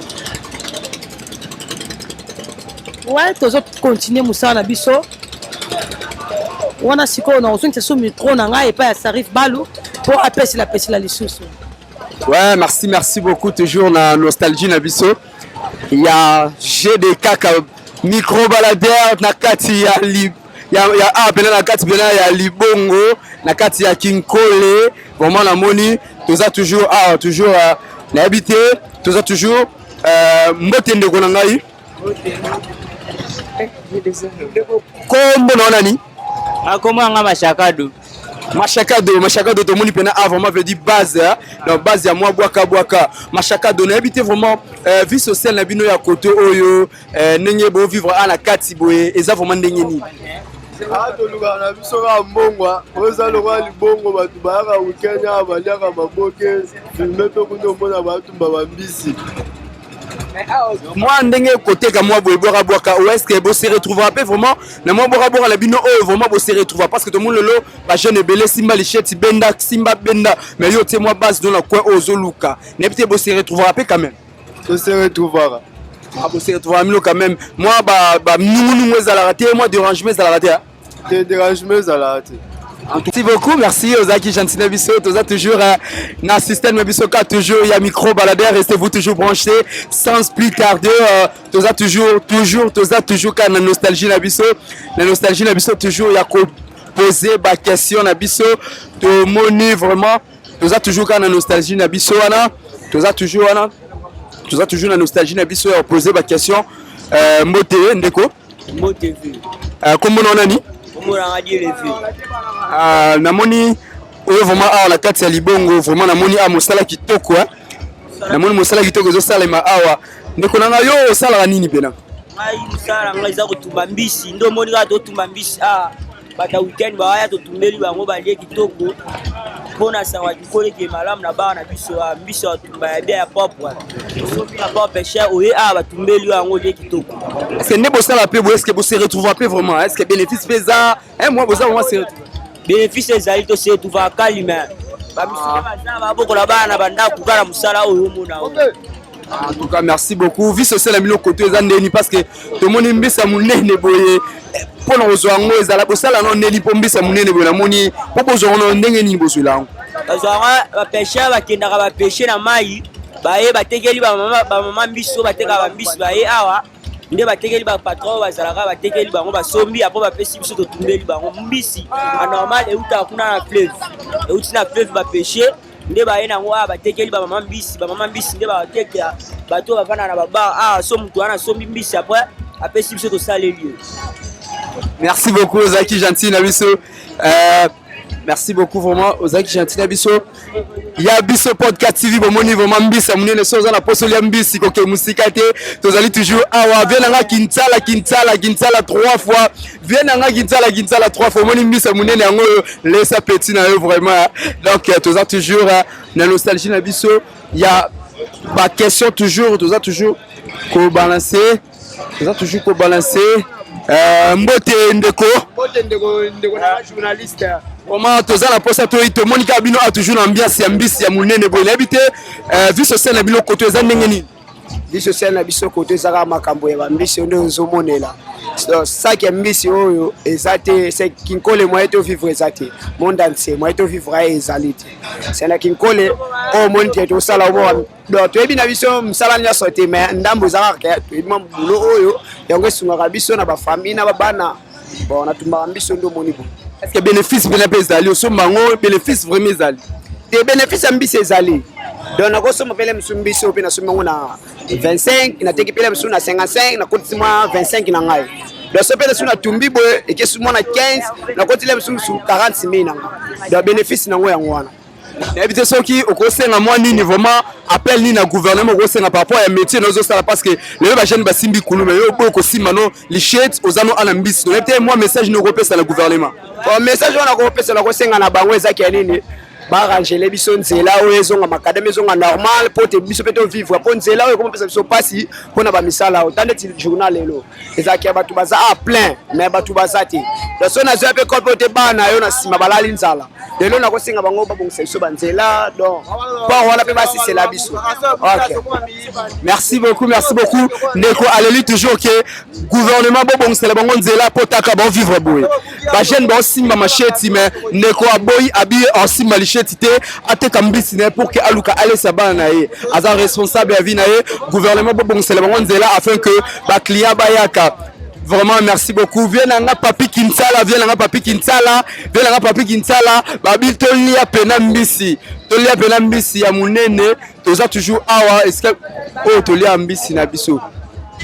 Ouais, tozo continuer musala na biso wana sikoyo na ozongisa so micro na ngai epai ya Sarif Balu pour apesila lisusu. Ouais, merci beaucoup toujours na nostalgie na biso ya GDK ka micro baladeur na kati ya bena na kati bena ya libongo na kati ya Kinkole vraiment na moni toza toujours na habité toza toujours mbote ndeko na ngai Kombo na nani? akomanga mashakado mashakado tomoni pena a vraiment veut dire base donc base ya mwa bwaka mashakado na habité vraiment vie sociale na bino ya côté oyo ndenge bo vivre ana kati boye eza vraiment ndenge nini toluka na biso ka mbongwa oza lokwa libongo bato bayaka wikenya baliaka maboke filme to kuno mona batumba bambisi moi ndenge côté ka moi boye bwaka ou est-ce que bo se retrouvera pas vraiment na moi bwaka la bino oyo vraiment bo se retrouvera parce que tout le monde lelo ba jeune belé simba licheti benda simba benda mais yo té moi base dans la coin ozo luka ne peut bo se retrouvera pas quand même to se retrouvera bo se retrouvera mino quand même moi ba nous ezala raté moi dérangement ezala raté te dérangement ezala raté. Merci beaucoup, merci aux Aki Gentine Bisso, tous toujours dans le système Bisso, toujours il y a micro baladeur, restez-vous toujours branchés sans plus tarder, tous toujours quand la nostalgie Nabisso, toujours il y a poser des questions Nabisso, de monnaie vraiment, toujours quand la nostalgie Nabisso, toujours la nostalgie Nabisso, poser des questions, moté, ndeko, comment on a dit? Namoni oyo vraiment awa la kati ya libongo vraiment namoni a mosala kitoko namoni mosala kitoko zo sala ma awa ndeko nanga yo osala nini pena ngai mosala ngai za kotumba mbisi ndo moni ka to tumba mbisi bata weekend baya to tumbeli bango balie kitoko pona sawa dikole ke malamu na bana biso mbisi wa tumba ya bia ya popwa so bien pas pêcher oye batumbeli bango lie kitoko est-ce que ne bosala pe bo est-ce que bo se retrouver pe vraiment est-ce que bénéfice pesa moi boza vraiment se bénéfice ezali to se retrouver kalima babisika bazana babokola bana banda kukala musala oyo mona en tout cas merci beaucoup vie sociale à milo côté za ndeni parce que tout le monde mbisa munene boye pona ozwango ezala bosala non neli pombisa munene boye namoni popo ozwango ndenge nini bosula bazwanga bapêcher bakendaka bapêcher na mai baye batekeli bamama mbiso bateka bambisi baye awa nde batekeli bapatron bazalaka batekeli bango basombi apo bapesi biso totumbeli bango mbisi anormal eutaka kuna na fleuve euti na fleuve bapêcher nde baye nango batekeli bamama mbisi nde batekela bato bavanda na babar so mutu wana asombi mbisi apres apesi biso tosaleli yo. Merci beaucoup aux Aki Gentine Nabisso. Merci beaucoup vraiment aux Aki Gentine Nabisso. Il y a Bisso Podcast TV bon moni vraiment mbisa munene so za na posoli ya mbisi koke musika te tozali toujours awa venanga Kintala 3 fois venanga Kintala 3 fois moni mbisa munene yango laisse petit na eux vraiment donc toza toujours na nostalgie na biso il y a ba question toujours toza toujours ko balancer mbote ndeko na journaliste comment toza na posa to ito Monica bino a toujours ambiance ya mbisi ya munene boye habité vie sociale na bino côté za ndenge nini vie sociale na biso côté za ka makambo ya mbisi ndio nzomonela ça qui mbisi oyo ezate c'est kinkole moyen to vivre ezate monde entier moyen to vivre ezalite c'est na kinkole o monte to sala mo do to ebina biso msala nya sote mais ndambo za ka to ebima bulo oyo yango sunga biso na ba famille na bana bon na tumba mbisi ndio monibo. Est-ce que bénéfice bien ezali so mango bénéfice vraiment ezali des bénéfices mbisi ezali donc na koso mopele msumbisi ope na sumango na 25 na teki pele msu na 55 na koti mwa 25 na ngai donc so pele suna tumbi boye et que sumo na 15 na koti le msu 40,000 na donc bénéfice nango yango wana habité soki okosenga mwa nini vraiment appel ni na gouvernement okosenga par rapport à métier nozo sala parce que les ba jeune basimbi kulume yo boko simano li shit ozano ana mbisi donc peut-être moi message no repesa na gouvernement bon message wana ko repesa na kosenga na bango ezaki ya nini barangele biso nzela oyo ezonga makadame ezonga normal po te biso peto vivre po nzela oyo komopesa biso pasi pona ba misala otande ti journal lelo ezaki batu baza plein mais batu baza te donc so na zo pe ko te bana yo na sima balali nzala lelo na kosenga bango babongisa biso banzela donc po wala pe basi c'est la biso. OK, merci beaucoup ndeko aleli toujours que gouvernement bobongisa bango nzela po taka ba vivre boye ba jeune ba simba macheti mais ndeko aboyi abi en simba tité ateka mbisi ne pour que aluka ale sabana na ye aza responsable ya vie na ye gouvernement bobongisela bango nzela afin que ba client bayaka vraiment merci beaucoup vienanga papi Kintala babil tolia pena mbisi ya munene toza toujours awa est-ce que tolia mbisi na biso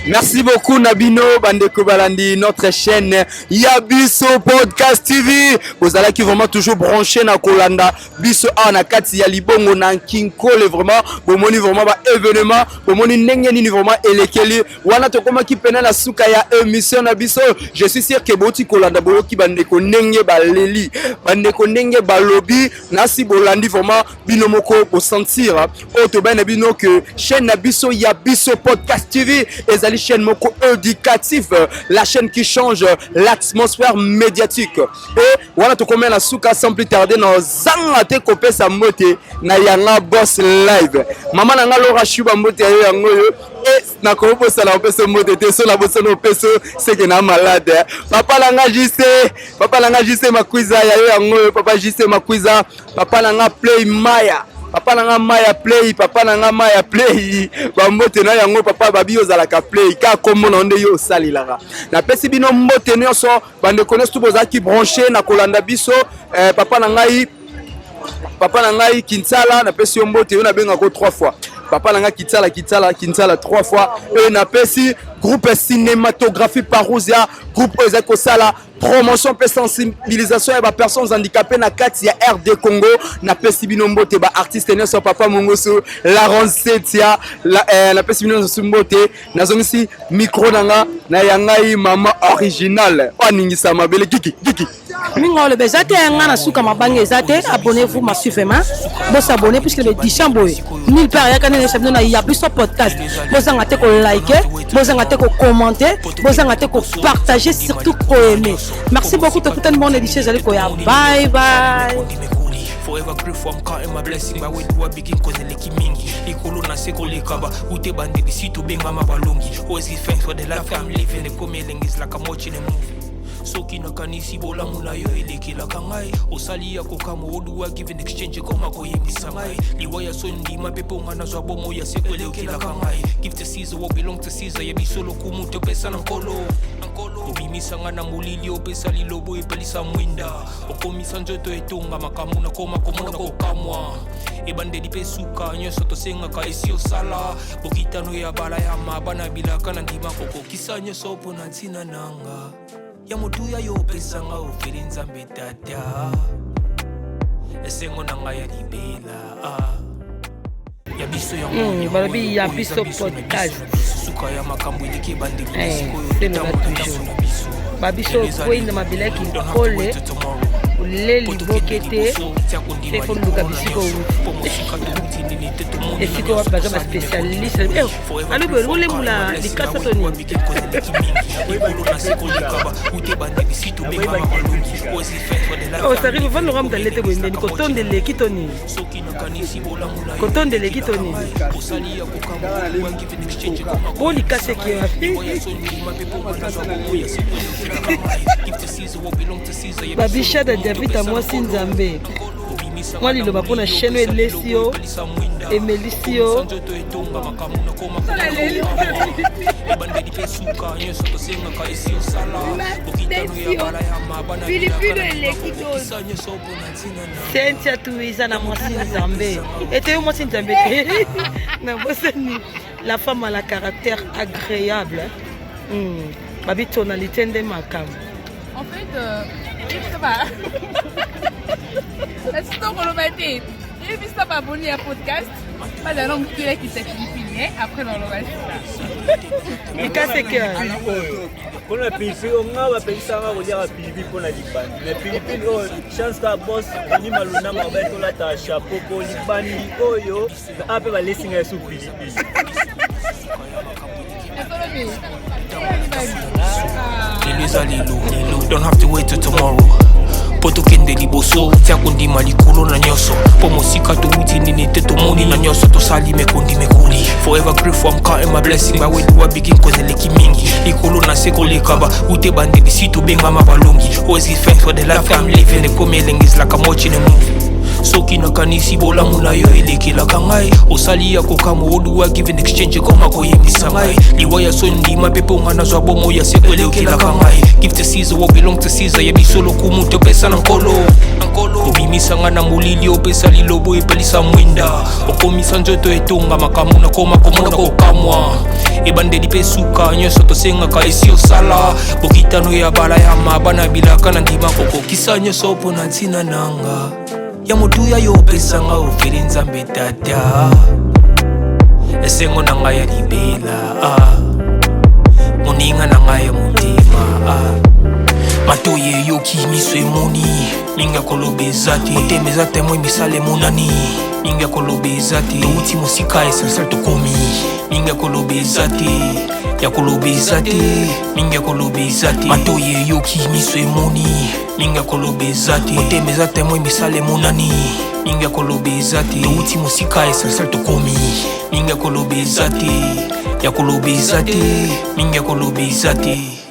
Merci beaucoup Nabino Bandeko Balandi, notre chaîne Yabiso Podcast TV. Vous allez qui vraiment toujours branché na Kolanda Biso na kati ya libongo na Kinkole vraiment bomoni vraiment ba événement bomoni ndenge nini vraiment elekeli wana to koma ki pena la suka ya émission na Biso. Je suis sûr que boti Kolanda boyo ki bandeko ndenge baleli bandeko ndenge balobi nasi bolandi vraiment bino moko pour sentir o to ben bino que chaîne na Biso Yabiso Podcast TV ezali chaîne moko éducatif, la chaîne qui change l'atmosphère médiatique. Et voilà tout comme la souka sans plus tarder dans zangate kopé sa moté na yanga boss live. Maman nanga Laura Shuba moté yango yo et na ko bossa la peso moté te so la bossa no peso c'est que na malade. Papa nanga jise makwiza ya yango papa jise makwiza papa nanga play Maya. Papa nanga Maya play, papa nanga Maya play. Ba mbote na yango papa babi ozalaka play ka komo na onde yo salilaka. Na pesi bino mbote nyonso bande connaissent tout bozaki branché na Kolanda Biso papa nanga Kinsala na pesi yo mbote yo na benga ko 3 fois. Papa nanga Kinsala 3 fois et na pesi groupe cinématographie Parousia groupe ezako sala promotion pe sensibilisation ya ba personnes handicapées na kati ya RD Congo na pesi bino mbote ba artiste ne so papa mongoso la Ronsetia la pesi bino so mbote nazongisi micro nanga na yangai mama original oningisa mabele kiki mingo le bezate nga na suka mabange ezate abonnez-vous massivement vous abonnez puisque le dichamboy nulle part ya kana na na Yabiso Podcast bozanga te ko liker bozanga te ko commenter bozanga te ko partager surtout ko aimer. Merci beaucoup to tout le monde dit chez Koya. Bye bye. Forever grateful, I'm counting my blessing. But when do I begin cause the lucky mingi? Ikolo na seko lekaba. Ute bande di situ benga mabalongi. Always give thanks for the life I'm living. The coming is like I'm watching a movie. Soki na kanisi bola mula yo elekela kangai osali ya kokamo oduwa give in exchange koma koyebisa ngai liwaya sondi mapepo ngana zwa bomo ya sekwelekela kangai give to Caesar what belong to Caesar Yabiso lokumu to pesa na nkolo obimisa ngana mulili opesa lilobo epelisa mwinda okomisa njoto etonga makamu na koma komona kokamwa ebande dipesuka nyoso tosenga ka esio sala bokitano ya bala ya mabana bilaka na ndima kokokisa nyoso pona ntina nanga ya motuya yo pesanga oferi nzambe tata esengo nanga ya libela Yabiso ya balabi Yabiso Podcast suka ya makambo eleki bandeli c'est le toujours babiso kwenda mabilaki pole uleli bokete c'est comme luka bisiko et si quoi pas un spécialiste allô bolé mula likasa toni oh ça arrive vendre ram dalete boende ni kotonde le kitoni kotonde le kitoni bon likase qui babisha da David à moi Sinzambe moi liloba pona chaîne elesio emelisio Cynthia Tuiza na moi Sinzambe et moi Sinzambe na bosani la femme a la caractère agréable babi tonalité de makam en fait ça va la histoire qu'on va dire et puis ça va abonner à podcast pas de langue qui s'est filipinée après on va ça et quand c'est que pour la Philippine on va payer ça on va dire à Philippine pour la Liban les Philippines chance ka boss ni maluna mabeto la ta chapeau pour Liban oyo après va laisser un sous Philippines don't have to wait till tomorrow. Poto kende liboso tia kundi malikulo na nyoso pomo sika to uti nini teto moni na nyoso to sali mekundi mekuli forever grateful I'm counting my blessing but when do I begin cause the lucky mingi ikolo na seko lekaba ute bande di situ benga mabalongi always give thanks for the life I'm living the coming is like I'm watching a movie soki nakanisi bolamu na yo elekelaka ngai osali ya kokama oluwa give in exchange koma koyebisa ngai liwa ya so ndima mpe mpo nga nazwa bomo ya seko elekelaka ngai give to Caesar what belong to Caesar yebiso lokumu topesa na nkolo obimisanga na molili opesa lilobo epelisa mwinda okomisa nzoto etonga makambo nakoma komona kokamwa ebandeli mpe suka nyonso tosengaka esi osala bokitano ya bala ya mabana bilaka na ndima kokokisa nyonso mpo na ntina nanga ya motuya yo opesanga ofeli nzambe tata esengo na ngai ya libela moninga na ngai ya motema matoye eyoki miso emoni mingi ya koloba eza te motema eza temoi misala emonani mingi ya koloba eza te touti mosika essentiel tokomi mingi ya koloba eza te ya koloba eza te mingi ya koloba eza te matoye eyoki miso emoni mingi ya koloba eza te motema eza temoi misala emonani mingi ya koloba eza te touti mosika essentiel tokomi mingi ya koloba eza te ya koloba eza te mingi ya koloba eza te